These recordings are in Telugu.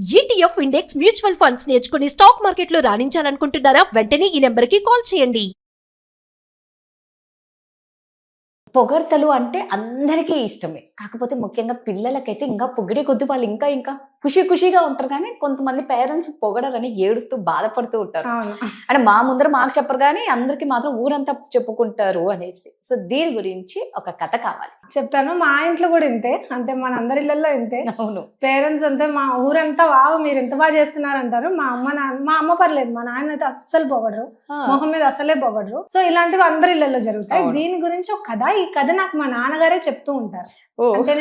ETF ఇండెక్స్ మ్యూచువల్ ఫండ్స్ నేర్చుకుని స్టాక్ మార్కెట్లో రాణించాలనుకుంటున్నారా? వెంటనే ఈ నెంబర్కి కాల్ చేయండి. పొగడ్తలు అంటే అందరికీ ఇష్టమే. కాకపోతే ముఖ్యంగా పిల్లలకైతే ఇంకా పొగిడే కొద్దీ వాళ్ళు ఇంకా ఖుషీగా ఉంటారు. కానీ కొంతమంది పేరెంట్స్ పొగడరని ఏడుస్తూ బాధపడుతూ ఉంటారు. అవును. అంటే మా ముందర మాకు చెప్పరు గానీ అందరికి మాత్రం ఊరంతా చెప్పుకుంటారు అనేసి. సో దీని గురించి ఒక కథ కావాలి. చెప్తాను. మా ఇంట్లో కూడా ఇంతే. అంటే మనందరి ఇళ్లలో ఇంతే. అవును. పేరెంట్స్ అంతే, మా ఊరంతా వావ్ మీరు ఎంత బాగా చేస్తున్నారు అంటారు. మా అమ్మ పర్లేదు, మా నాన్న అయితే అస్సలు పొగడరు, మొహం మీద అసలే పొగడరు. సో ఇలాంటివి అందరి ఇళ్లలో జరుగుతాయి. దీని గురించి ఒక కథ. ఈ కథ నాకు మా నాన్నగారే చెప్తూ ఉంటారు. అంటే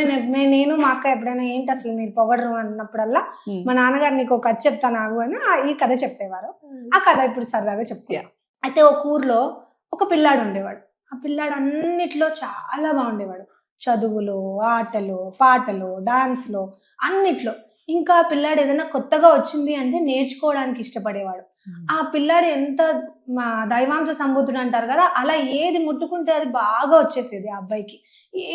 నేను మా అక్క ఎప్పుడైనా ఏంటి అసలు మీరు పొగడరు అన్నప్పుడల్లా మా నాన్నగారు నీకు ఒక కథ చెప్తాను ఆగు అని ఈ కథ చెప్పేవారు. ఆ కథ ఇప్పుడు సరదాగా చెప్తాను. అయితే ఒక ఊర్లో ఒక పిల్లాడు ఉండేవాడు. ఆ పిల్లాడు అన్నిట్లో చాలా బాగుండేవాడు. చదువులో, ఆటలో, పాటలో, డాన్స్లో, అన్నిట్లో. ఇంకా పిల్లాడు ఏదైనా కొత్తగా వచ్చింది అంటే నేర్చుకోవడానికి ఇష్టపడేవాడు. ఆ పిల్లాడు ఎంత దైవాంశ సంబూతుడు అంటారు కదా, అలా ఏది ముట్టుకుంటే అది బాగా వచ్చేసేది. ఆ అబ్బాయికి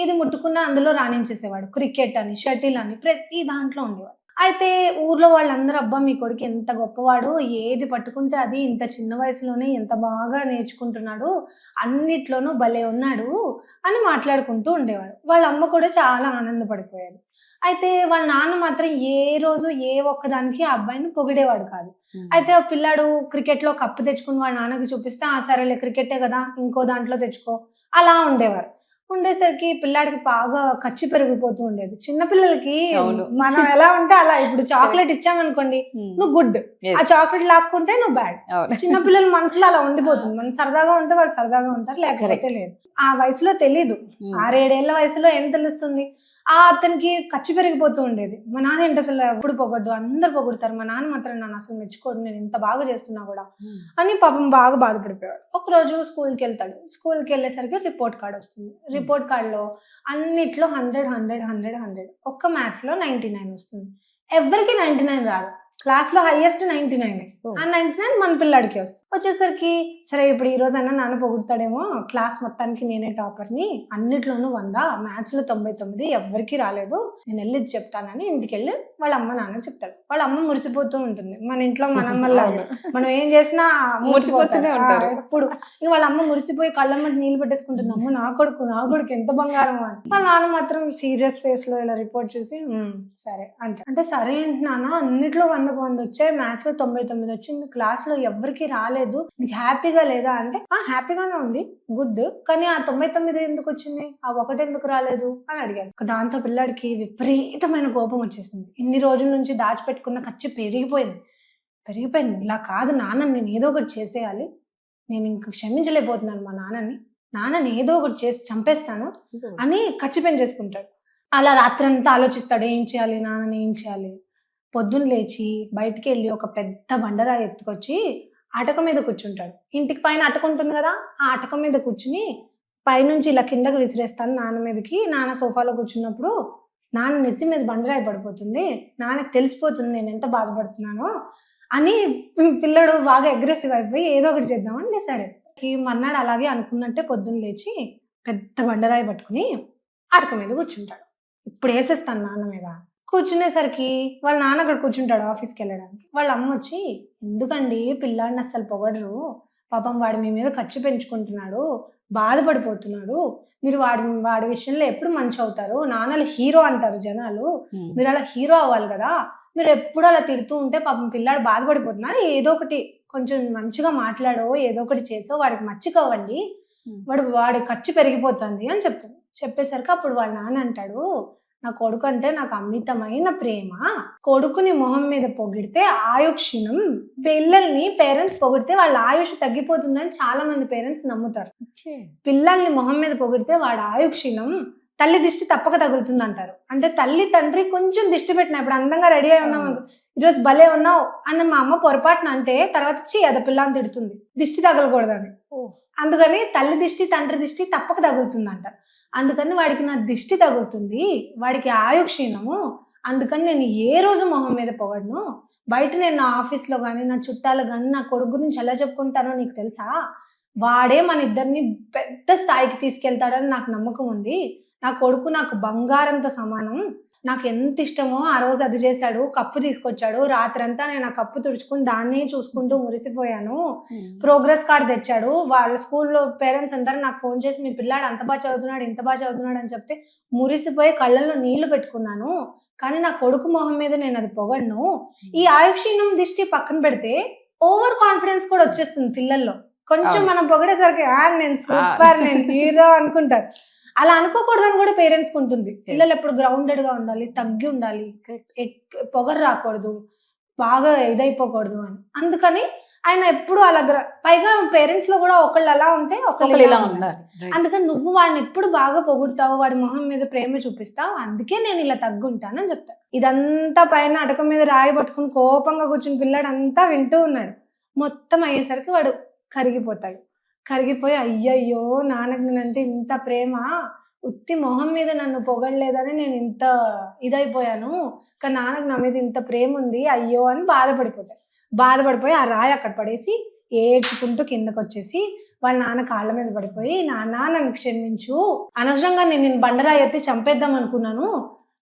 ఏది ముట్టుకున్నా అందులో రాణించేసేవాడు. క్రికెట్ అని, షటిల్ అని, ప్రతి దాంట్లో ఉండేవాడు. అయితే ఊర్లో వాళ్ళందరూ అబ్బా మీ కొడుకు ఎంత గొప్పవాడు, ఏది పట్టుకుంటే అది ఇంత చిన్న వయసులోనే ఎంత బాగా నేర్చుకుంటున్నాడు, అన్నిట్లోనూ భలే ఉన్నాడు అని మాట్లాడుకుంటూ ఉండేవారు. వాళ్ళ అమ్మ కూడా చాలా ఆనందపడిపోయేది. అయితే వాళ్ళ నాన్న మాత్రం ఏ రోజు ఏ ఒక్కదానికి ఆ అబ్బాయిని పొగిడేవాడు కాదు. అయితే ఆ పిల్లాడు క్రికెట్ లో కప్పు తెచ్చుకుని వాళ్ళ నాన్నకి చూపిస్తే ఆ సరేలే క్రికెటే కదా ఇంకో దాంట్లో తెచ్చుకో అలా ఉండేవారు. ఉండేసరికి పిల్లాడికి బాగా ఖర్చు పెరిగిపోతూ ఉండేది. చిన్న పిల్లలకి మనం ఎలా ఉంటే అలా. ఇప్పుడు చాక్లెట్ ఇచ్చామనుకోండి నువ్వు గుడ్, ఆ చాక్లెట్ లాక్కుంటే నువ్వు బ్యాడ్. చిన్న పిల్లల మనసులో అలా ఉండిపోతుంది. మనం సరదాగా ఉంటే వాళ్ళు సరదాగా ఉంటారు, లేకపోతే లేదు. ఆ వయసులో తెలీదు. 6-7 ఏళ్ల వయసులో ఏం తెలుస్తుంది. అతనికి ఖర్చు పెరిగిపోతూ ఉండేది. మా నాన్న ఏంటి అసలు ఎప్పుడు పొగడ్డు, అందరు పొగుడతారు, మా నాన్న మాత్రం నన్ను అసలు మెచ్చుకోడు, నేను ఇంత బాగా చేస్తున్నా కూడా అని పాపం బాగా బాధపడిపోయాడు. ఒకరోజు స్కూల్కి వెళ్తాడు. స్కూల్కి వెళ్ళేసరికి రిపోర్ట్ కార్డ్ వస్తుంది. రిపోర్ట్ కార్డులో అన్నిట్లో 100 ఒక్క మ్యాథ్స్ లో 99 వస్తుంది. ఎవరికి 99 రాదు. క్లాస్ లో హైయెస్ట్ 99. ఆ 99 మన పిల్లాడికి వస్తుంది. వచ్చేసరికి సరే ఇప్పుడు ఈ రోజు అన్నా నాన్న పొగుడతాడేమో, క్లాస్ మొత్తానికి నేనే టాపర్ని, అన్నిట్లోనూ 100, మ్యాథ్స్ లో 99, ఎవరికి రాలేదు, నేను వెళ్ళి చెప్తానని ఇంటికి వెళ్ళి వాళ్ళ అమ్మ నాన్న చెప్తాడు. వాళ్ళ అమ్మ మురిసిపోతూ ఉంటుంది. మన ఇంట్లో మన అమ్మలాగా మనం ఏం చేసినా మురిసిపోతూనే ఉంటారు ఎప్పుడు. ఇక వాళ్ళ అమ్మ మురిసిపోయి కళ్ళమ్మటి నీళ్ళు పెట్టేసుకుంటుంది. అమ్మ నా కొడుకు ఎంత బంగారం అని. వాళ్ళ నాన్న మాత్రం సీరియస్ ఫేస్ లో ఇలా రిపోర్ట్ చూసి సరే అంటే సరే ఏంటి నాన్న, అన్నిట్లో 100 వచ్చాయి, మ్యాథ్స్ లో 99 వచ్చింది, క్లాస్ లో ఎవరికి రాలేదు, నీకు హ్యాపీగా లేదా అంటే హ్యాపీగానే ఉంది, గుడ్, కానీ ఆ 99 ఎందుకు వచ్చింది, ఆ 1 ఎందుకు రాలేదు అని అడిగాడు. దాంతో పిల్లాడికి విపరీతమైన కోపం వచ్చేసింది. ఇన్ని రోజుల నుంచి దాచిపెట్టుకున్న ఖర్చు పెరిగిపోయింది. ఇలా కాదు నాన్న, నేను ఏదో ఒకటి చేసేయాలి, నేను ఇంక క్షమించలేకపోతున్నాను మా నాన్నని ఏదో ఒకటి చేసి చంపేస్తాను అని ఖర్చు పెంచేసుకుంటాడు. అలా రాత్రంతా ఆలోచిస్తాడు, ఏం చేయాలి నాన్నని, ఏం చేయాలి. పొద్దున్న లేచి బయటికి వెళ్ళి ఒక పెద్ద బండరాయి ఎత్తుకొచ్చి అటక మీద కూర్చుంటాడు. ఇంటికి పైన అటక ఉంటుంది కదా, ఆ అటక మీద కూర్చుని పైనుంచి ఇలా కిందకి విసిరేస్తాను నాన్న మీదకి. నాన్న సోఫాలో కూర్చున్నప్పుడు నాన్న నెత్తి మీద బండరాయి పడిపోతుంది, నాన్నకి తెలిసిపోతుంది నేను ఎంత బాధపడుతున్నానో అని పిల్లడు బాగా అగ్రెసివ్ అయిపోయి ఏదో ఒకటి చేద్దామని డిసైడ్ అయిపోయి మర్నాడు అలాగే అనుకున్నట్టే పొద్దున్న లేచి పెద్ద బండరాయి పట్టుకుని అటక మీద కూర్చుంటాడు. ఇప్పుడు వేసేస్తాను నాన్న మీద. కూర్చునేసరికి వాళ్ళ నాన్న అక్కడ కూర్చుంటాడు ఆఫీస్కి వెళ్ళడానికి. వాళ్ళ అమ్మ వచ్చి, ఎందుకండి పిల్లాడిని అస్సలు పొగడరు, పాపం వాడి మీ మీద ఖర్చు పెంచుకుంటున్నాడు, బాధపడిపోతున్నాడు, మీరు వాడి విషయంలో ఎప్పుడు మంచి అవుతారు, నాన్నలు హీరో అంటారు జనాలు, మీరు అలా హీరో అవ్వాలి కదా, మీరు ఎప్పుడు అలా తిడుతూ ఉంటే పాపం పిల్లాడు బాధపడిపోతున్నాడు, ఏదో ఒకటి కొంచెం మంచిగా మాట్లాడో ఏదో ఒకటి చేసో వాడికి మచ్చికవ్వండి, వాడి ఖర్చు పెరిగిపోతుంది అని చెప్తుంది. చెప్పేసరికి అప్పుడు వాళ్ళ నాన్న అంటాడు, నా కొడుకు అంటే నాకు అమితమైన ప్రేమ, కొడుకుని మొహం మీద పొగిడితే ఆయుక్షీణం, పిల్లల్ని పేరెంట్స్ పొగిడితే వాళ్ళ ఆయుష్ తగ్గిపోతుందని చాలా మంది పేరెంట్స్ నమ్ముతారు. పిల్లల్ని మొహం మీద పొగిడితే వాడు ఆయుక్షీణం, తల్లి దిష్టి తప్పక తగులుతుంది అంటారు. అంటే తల్లి తండ్రి కొంచెం దిష్టి పెట్టినా, ఇప్పుడు అందంగా రెడీ అయి ఉన్నాం ఈరోజు భలే ఉన్నావు అన్న మా అమ్మ పొరపాటున అంటే తర్వాత అద పిల్లని తిడుతుంది, దిష్టి తగలకూడదని. అందుకని తల్లి దిష్టి తండ్రి దిష్టి తప్పక తగులుతుంది అంటారు. అందుకని వాడికి నా దిష్టి తగులుతుంది, వాడికి ఆయుక్షీణము, అందుకని నేను ఏ రోజు మొహం మీద పొగడను, బయట నేను నా ఆఫీస్లో కానీ నా చుట్టాలు కానీ నా కొడుకు గురించి ఎలా చెప్పుకుంటానో నీకు తెలుసా, వాడే మన ఇద్దరిని పెద్ద స్థాయికి తీసుకెళ్తాడని నాకు నమ్మకం ఉంది, నా కొడుకు నాకు బంగారంతో సమానం, నాకు ఎంత ఇష్టమో ఆ రోజు అది చేశాడు, కప్పు తీసుకొచ్చాడు, రాత్రంతా నేను ఆ కప్పు తుడుచుకుని దాన్ని చూసుకుంటూ మురిసిపోయాను, ప్రోగ్రెస్ కార్డ్ తెచ్చాడు, వాళ్ళ స్కూల్లో పేరెంట్స్ అందరూ నాకు ఫోన్ చేసి మీ పిల్లాడు అంత బాగా చదువుతున్నాడు, ఇంత బాగా చదువుతున్నాడు అని చెప్తే మురిసిపోయి కళ్ళల్లో నీళ్లు పెట్టుకున్నాను. కానీ నా కొడుకు మొహం మీద నేను అది పొగడను. ఈ ఆయుక్షీణం దిష్టి పక్కన పెడితే ఓవర్ కాన్ఫిడెన్స్ కూడా వచ్చేస్తుంది పిల్లల్లో. కొంచెం మనం పొగడేసరికి నేను సూపర్, నేను హీరో అనుకుంటారు. అలా అనుకోకూడదని కూడా పేరెంట్స్ కు ఉంటుంది. పిల్లలు ఎప్పుడు గ్రౌండెడ్ గా ఉండాలి, తగ్గి ఉండాలి, పొగరు రాకూడదు, బాగా ఇదైపోకూడదు అని. అందుకని ఆయన ఎప్పుడు అలా పైగా పేరెంట్స్ లో కూడా ఒకళ్ళు అలా ఉంటే ఒకళ్ళు ఇలా ఉండాలి. అందుకని నువ్వు వాడిని ఎప్పుడు బాగా పొగుడుతావు, వాడి మొహం మీద ప్రేమ చూపిస్తావు, అందుకే నేను ఇలా తగ్గుంటానని చెప్తాను. ఇదంతా పైన అటక మీద రాయి పట్టుకుని కోపంగా కూర్చుని పిల్లాడు అంతా వింటూ ఉన్నాడు. మొత్తం అయ్యేసరికి వాడు కరిగిపోయి అయ్యయ్యో నాన్నకి నేనంటే ఇంత ప్రేమ, ఉత్తి మొహం మీద నన్ను పొగడలేదని నేను ఇంత ఇదైపోయాను, కానీ నాన్నకు నా మీద ఇంత ప్రేమ ఉంది అయ్యో అని బాధపడిపోయి ఆ రాయి అక్కడ పడేసి ఏడ్చుకుంటూ కిందకు వచ్చేసి వాళ్ళ నాన్న కాళ్ళ మీద పడిపోయి, నాన్న నన్ను క్షమించు, అనవసరంగా నేను బండరాయి ఎత్తి చంపేద్దాం అనుకున్నాను,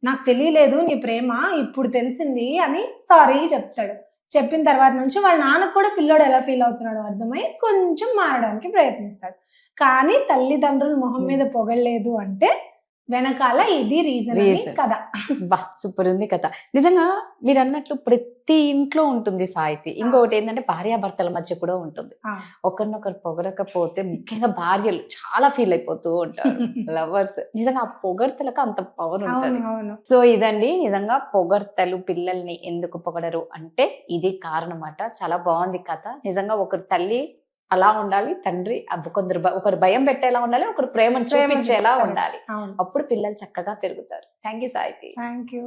నాకు తెలియలేదు నీ ప్రేమ, ఇప్పుడు తెలిసింది అని సారీ చెప్తాడు. చెప్పిన తర్వాత నుంచి వాళ్ళ నాన్నకు కూడా పిల్లోడు ఎలా ఫీల్ అవుతున్నాడో అర్థమై కొంచెం మారడానికి ప్రయత్నిస్తాడు. కానీ తల్లిదండ్రులు మొహం మీద పొగలేదు అంటే వెనకాల ఇది రీజన్ కదా. బా సూపర్ ఉంది కథ. నిజంగా మీరు అన్నట్లు ప్రతి ఇంట్లో ఉంటుంది సాహితీ. ఇంకొకటి ఏంటంటే భార్యాభర్తల మధ్య కూడా ఉంటుంది. ఒకరినొకరు పొగడకపోతే ముఖ్యంగా భార్యలు చాలా ఫీల్ అయిపోతూ ఉంటారు, లవర్స్. నిజంగా ఆ పొగడ్తలకు అంత పవర్ ఉంటుంది. సో ఇదండి నిజంగా పొగడ్తలు పిల్లల్ని ఎందుకు పొగడరు అంటే ఇది కారణం అట. చాలా బాగుంది కథ. నిజంగా ఒకరి తల్లి అలా ఉండాలి, తండ్రి ఒకరు భయం పెట్టేలా ఉండాలి, ఒకరు ప్రేమను చూపించేలా ఉండాలి. అప్పుడు పిల్లలు చక్కగా పెరుగుతారు. థ్యాంక్ యూ సాహితీ. Thank you.